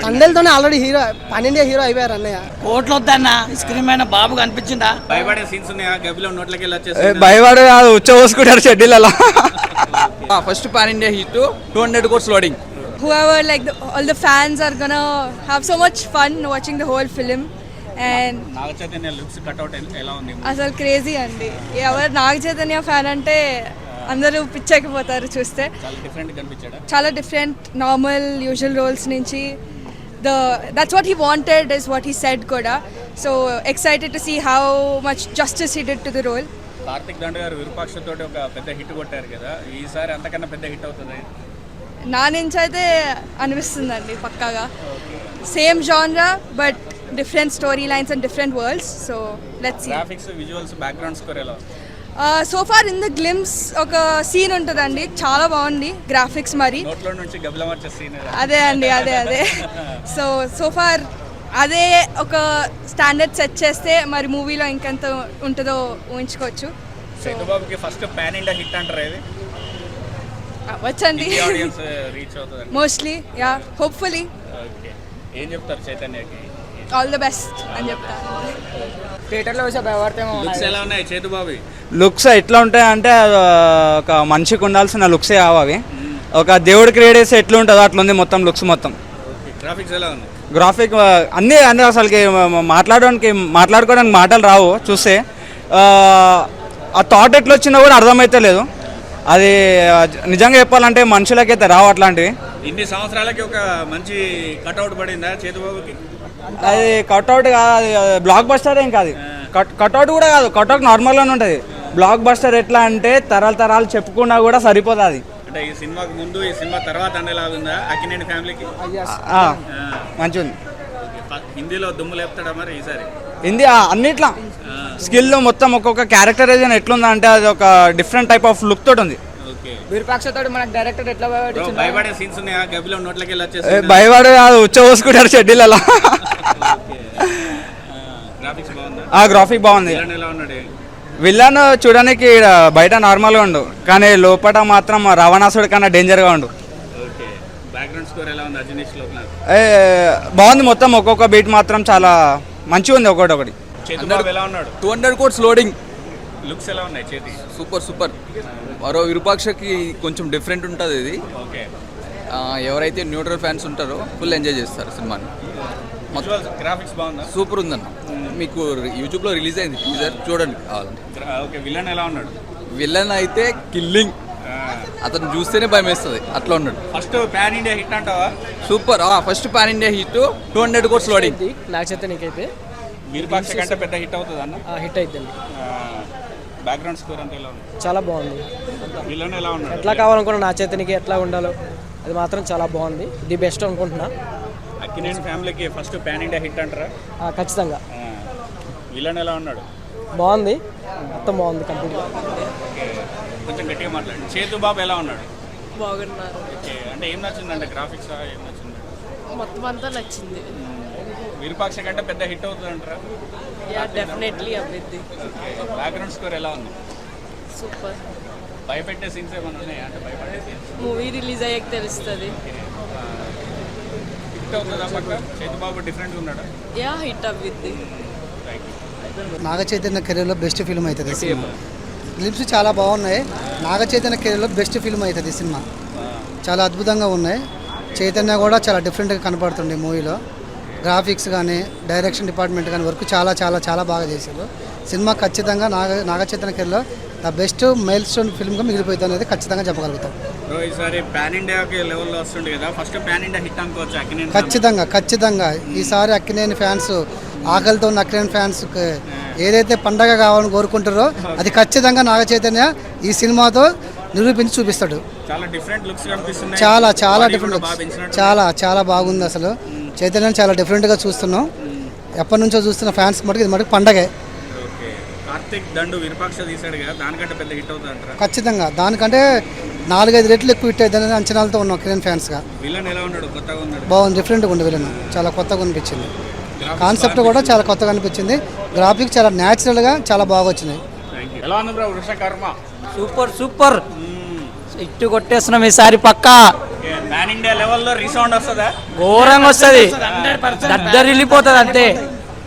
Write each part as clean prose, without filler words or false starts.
తండ్రితోనే already hero pan India hero అయిపోయారు అన్నయ్య. కోట్లు వద్దన్న స్క్రీన్ పైన బాబు కనిపించిందా? భయపడే సీన్స్ ఉన్నాయా? గబ్బిలో నోట్లకి వెళ్ళి వచ్చేసి భయపడే కాదు, ఉచ్చబోసుకుంటారు schedule. First pan India hit, 200 crores లోడింగ్. Whoever, like all the fans are gonna have so much fun watching the whole film. And Naga Chaitanya looks cutout ఎలా ఉంది? అసలు క్రేజీ అండి. ఎవరు నాగ చైతన్య ఫ్యాన్ అంటే అందరూ పిచ్చెక్కిపోతారు చూస్తే. చాలా డిఫరెంట్ కనిపించాడా? చాలా డిఫరెంట్, నార్మల్ యూజువల్ రోల్స్ నుంచి that's what he wanted is what he said కూడా. So excited to see how much justice he did to the role. Karthik దండ గారు విరూపాక్ష తోటి ఒక పెద్ద హిట్ కొట్టారు కదా, ఈసారి అంతకన్నా పెద్ద హిట్ అవుతుంది నా నుంచి అయితే అనిపిస్తుందండి పక్కాగా. సేమ్ జానరా but different story lines and different worlds. So let's see. Graphics, visuals, background score ఎలా? So far in the glimpse ఒక సీన్ ఉంటుందండి, చాలా బాగుంది గ్రాఫిక్స్. మరి నోట్లో నుంచి గబ్బిలం వచ్చే సీన్ అదే అండి, అదే. సో ఫార్ అదే ఒక స్టాండర్డ్ సెట్ చేస్తే మరి మూవీలో ఇంకెంత ఉంటుందో ఊహించుకోవచ్చు. సేతుబాబుకి ఫస్ట్ పాన్ ఇండియా హిట్ అంటారు, ఇది వచ్చండి ఆడియన్స్ రీచ్ అవుతుంది మోస్ట్లీ. Yeah, hopefully. ఓకే, ఏం చెప్తారు చైతన్యకి? ఆల్ ద బెస్ట్ అని చెప్తాను. థియేటర్లో వచ్చి భయపడతామో. లుక్స్ ఎలా ఉన్నాయి చేతుబాబు? లుక్స్ ఎట్లా ఉంటాయి అంటే ఒక మనిషికి ఉండాల్సిన లుక్సే కావాలి. ఒక దేవుడు క్రియేట్ చేస్తే ఎట్లా ఉంటుందో అట్లా ఉంది మొత్తం లుక్స్ మొత్తం. గ్రాఫిక్స్ ఎలా ఉంది? గ్రాఫిక్ అన్నీ అంటే అసలుకి మాట్లాడుకోవడానికి మాటలు రావు చూస్తే. ఆ థాట్ ఎట్లా వచ్చినా కూడా అర్థమైతే లేదు. అది నిజంగా చెప్పాలంటే మనుషులకైతే రావు అట్లాంటివి. ఇన్ని సంవత్సరాలకి ఒక మంచి కట్అవుట్ పడిందా చేతుబాబుకి? అది కట్అవుట్ కాదు, అది బ్లాక్ బస్టర్ ఏం కాదు. కట్అవుట్ కూడా కాదు, కట్అవుట్ నార్మల్గానే ఉంటుంది. బ్లాక్ బస్టర్ ఎట్లా అంటే తరాలు చెప్పుకున్నా కూడా సరిపోతుంది. అది అంటే ఈ సినిమాకి ముందు, ఈ సినిమా తర్వాత అనేలాగా ఉందా అక్కినేని ఫ్యామిలీకి? మంచిగా ఉంది. హిందీలో దుమ్ము లేపుతాడా మరి ఈసారి? హిందీ అన్నిట్లా స్కిల్ మొత్తం ఒక్కొక్క క్యారెక్టరైజేషన్ ఎట్లుందా అంటే అది ఒక డిఫరెంట్ టైప్ ఆఫ్ లుక్ తోటి ఉంది. విరూపాక్షతో మనకు డైరెక్టర్ ఎట్లా భయపడే సీన్స్ ఉన్నాయా? గబ్బిలో నోట్లకి వెళ్ళి వచ్చేసి భయపడే కాదు, ఉచ్చబోసుకుంటారు షెడ్యూల్. గ్రాఫిక్స్ బాగుందా? గ్రాఫిక్ బాగుంది. ఎలా ఉన్నాడు? విలన్ చూడడానికి బయట నార్మల్గా ఉండు, కానీ లోపల మాత్రం రావణాసుడి కన్నా డేంజర్గా ఉండు. ఓకే, బ్యాక్గ్రౌండ్ స్కోర్ ఎలా ఉంది? అజనీష్ లోక్నాథ్ బాగుంది. మొత్తం ఒక్కొక్క బీట్ మాత్రం చాలా మంచిగా ఉంది. ఒకటి చేతుబాబు ఎలా ఉన్నాడు? 200 crores లోడింగ్. లుక్స్ ఎలా ఉన్నాయి చేతి? సూపర్. మరో విరూపాక్షకి కొంచెం డిఫరెంట్ ఉంటుంది ఇది. ఓకే, ఎవరైతే న్యూట్రల్ ఫ్యాన్స్ ఉంటారో ఫుల్ ఎంజాయ్ చేస్తారు సినిమాని. గ్రాఫిక్స్ బాగుందా? సూపర్ ఉందన్న. మీకు యూట్యూబ్లో రిలీజ్ అయింది టీజర్, చూడండి కావాలంటే. ఓకే, విలన్ ఎలా ఉన్నాడు? విలన్ అయితే కిల్లింగ్, అతను చూస్తేనే భయం వేస్తుంది, అట్లా ఉన్నాడు. ఫస్ట్ పాన్ ఇండియా హిట్ అంటావా? Super. First pan India hit, 200 crores లోడింగ్. నాగ చైతన్యకైతే విరూపాక్ష కంటే పెద్ద హిట్ అవుతుంది అన్న? హిట్ అయిద్దండి. బ్యాక్గ్రౌండ్ స్కోర్ అంతా ఎలా ఉంది? చాలా బాగుంది. విలన్ ఎలా ఉన్నాడు? ఎట్లా కావాలనుకున్నా నా చైతన్యకి ఎట్లా ఉండాలో అది మాత్రం చాలా బాగుంది. ది బెస్ట్ అనుకుంటున్నా. అక్కినేని ఫ్యామిలీకి ఫస్ట్ పాన్ ఇండియా హిట్ అంటారా? ఖచ్చితంగా. విలన్ ఎలా ఉన్నాడు? బాగుంది, మొత్తం బాగుంది కంప్లీట్గా. ఓకే, కొంచెం గట్టిగా మాట్లాడండి. చేతుబాబు ఎలా ఉన్నాడు? బాగున్నారు. ఓకే, అంటే ఏం నచ్చిందంటే గ్రాఫిక్స్ ఏం నచ్చింది? మొత్తం అంతా నచ్చింది. విరూపాక్ష కంటే పెద్ద హిట్ అవుతుంది అంటారా? డెఫినెట్లీ అభివృద్ధి. బ్యాక్గ్రౌండ్ స్కోర్ ఎలా ఉంది? సూపర్. భయపెట్టే సీన్స్ ఏమైనా ఉన్నాయా? అంటే భయపడే సీన్స్ మూవీ రిలీజ్ అయ్యాక తెలుస్తుంది. హిట్ అవుతుందా పక్క? చేతుబాబు డిఫరెంట్గా ఉన్నాడా? యా, హిట్ అభివృద్ధి. నాగ చైతన్య కెరీర్లో బెస్ట్ ఫిల్మ్ అవుతుంది సినిమా. గ్లిమ్స్ చాలా బాగున్నాయి. నాగ చైతన్య కెరీర్లో బెస్ట్ ఫిల్మ్ అవుతుంది సినిమా. చాలా అద్భుతంగా ఉన్నాయి. చైతన్య కూడా చాలా డిఫరెంట్గా కనపడుతుంది మూవీలో. గ్రాఫిక్స్ కానీ డైరెక్షన్ డిపార్ట్మెంట్ కానీ వర్క్ చాలా చాలా చాలా బాగా చేశారు. సినిమా ఖచ్చితంగా నాగ చైతన్య కెరీర్లో ద బెస్ట్ మైల్ స్టోన్ ఫిల్మ్గా మిగిలిపోతుంది అనేది ఖచ్చితంగా చెప్పగలుగుతాం. ఈసారి పాన్ ఇండియాకి లెవెల్లో వస్తుంది కదా, ఫస్ట్ పాన్ ఇండియా హిట్ అనుకోవచ్చు అక్కినేని? ఖచ్చితంగా ఈసారి అక్కినేని ఫ్యాన్స్, ఆకలితో ఉన్న అక్కినేని ఫ్యాన్స్ ఏదైతే పండగ కావాలని కోరుకుంటారో అది ఖచ్చితంగా నాగ చైతన్య ఈ సినిమాతో నిరూపించి చూపిస్తాడు. చాలా డిఫరెంట్ లుక్స్ కనిపిస్తున్నాయి. చాలా డిఫరెంట్ లుక్స్, చాలా బాగుంది. అసలు చైతన్యం చాలా డిఫరెంట్గా చూస్తున్నాం. ఎప్పటి నుంచో చూస్తున్న ఫ్యాన్స్ మటుకు ఇది మటుకు పండగే. కార్తిక్ దండు విరూపాక్ష తీశాడు కదా, దానికంటే పెద్ద హిట్ అవుతుంది అంటారా? ఖచ్చితంగా దానికంటే 4-5 రెట్లు ఎక్కువ హిట్ అవుతుంది అంచనాలతో ఉన్నాం కిరణ్ ఫ్యాన్స్గా. విలన్ ఎలా ఉన్నాడు? కొత్తగా ఉన్నాడు? బాగుంది, డిఫరెంట్గా ఉంది. విలన్ చాలా కొత్తగా అనిపించింది. కాన్సెప్ట్ కూడా చాలా కొత్తగా అనిపించింది. గ్రాఫిక్స్ చాలా న్యాచురల్గా చాలా బాగా వచ్చినాయి. ఎలా ఉంది బ్రో వృషకర్మ? సూపర్ ఇట్టు కొట్టేస్తున్నాం ఈసారి పక్కా. పాన్ ఇండియా లెవెల్లో రీసౌండ్ వస్తుందా? ఘోరంగా వస్తుంది, 100% దద్దరు వెళ్ళిపోతుంది అంతే.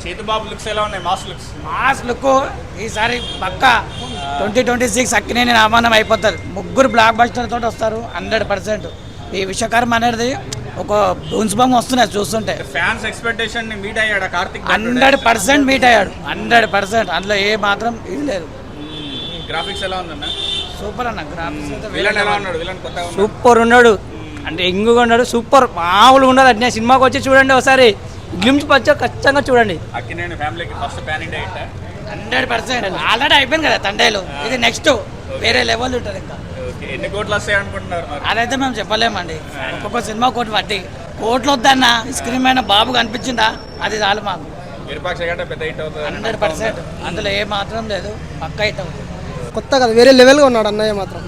చేతుబాబు లుక్స్ ఎలా ఉన్నాయి? Mass looks. మాస్ లుక్ ఈసారి పక్క 2026 అక్కినేని రామాయణం అయిపోతుంది. ముగ్గురు బ్లాక్ బస్టర్ తోటి వస్తారు 100%. ఈ విశ్వకర్మ అనేది ఒక బౌన్స్ బాంబ్ వస్తున్నాయి చూస్తుంటే. ఫ్యాన్స్ ఎక్స్పెక్టేషన్ ని మీట్ అయ్యాడు కార్తిక్. 100% మీట్ అయ్యాడు, 100%. అందులో ఏ మాత్రం ఇది లేదు. గ్రాఫిక్స్ ఎలా ఉందన్న? సూపర్ అన్న. గ్రాఫిక్స్ అయితే విలన్ ఎలా ఉన్నాడు? విలన్ కొత్తగా ఉన్నాడు. సూపర్ ఉన్నాడు, అంటే ఎంగుగా ఉన్నాడు, సూపర్ మామూలుగా ఉండదు. అట్నే సినిమాకి వచ్చి చూడండి ఒకసారి, గ్లిమ్స్ వచ్చా ఖచ్చితంగా చూడండి. అక్కినేని ఫ్యామిలీకి first pan India hit. 100% already అయిపోయింది కదా తండేలు, ఇది నెక్స్ట్ వేరే లెవెల్ ఉంటుంది ఇంకా. ఓకే, ఎన్ని కోట్లు వస్తాయి అనుకుంటున్నారు మరి? అదైతే మేము చెప్పలేమండి. ఒక్కొక్క సినిమా కోటి వడ్డీ, కోట్లు వద్దన్న స్క్రీన్ పైన బాబు కనిపించిందా అది చాలు మాకు. విరూపాక్ష గంట పెద్ద హిట్ అవుతుంది. 100%. అందులో ఏ మాత్రం లేదు, పక్క హిట్ అవుతుంది. కొత్త కదా, వేరే లెవెల్గా ఉన్నాడు అన్నయ్య మాత్రం.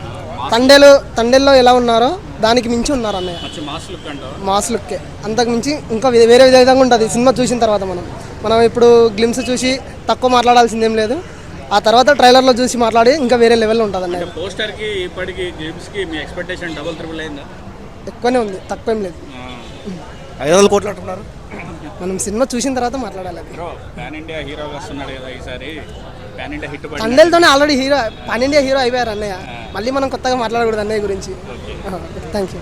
తండేల్లో ఎలా ఉన్నారో దానికి మించి ఉన్నారు అన్నయ్య. మంచి మాస్ లుక్ అంటావు? మాస్ లుక్కే, అంతకు మించి ఇంకా వేరే విధంగా ఉంటుంది సినిమా చూసిన తర్వాత. మనం ఇప్పుడు గ్లిమ్స్ చూసి తక్కువ మాట్లాడాల్సిందేం లేదు, ఆ తర్వాత ట్రైలర్లో చూసి మాట్లాడి ఇంకా వేరే లెవెల్లో ఉంటుంది అన్నయ్య. పోస్టర్ కి ఇప్పటికి గేమ్స్ కి మీ ఎక్స్పెక్టేషన్ డబుల్ ట్రిపుల్ అయిందా? ఎక్కువనే ఉంది, తక్కువేం లేదు. 500 కోట్లు అంటున్నారు. మనం సినిమా చూసిన తర్వాత మాట్లాడాలి. బ్రో, పాన్ ఇండియా హీరోగా వస్తున్నాడు కదా ఈసారి, పాన్ ఇండియా హిట్ పడింది. తండేలతోనే ఆల్రెడీ పాన్ ఇండియా హీరో అయిపోయారు అన్నయ్య, మళ్ళీ మనం కొత్తగా మాట్లాడకూడదు అన్నయ్య గురించి. Thank you.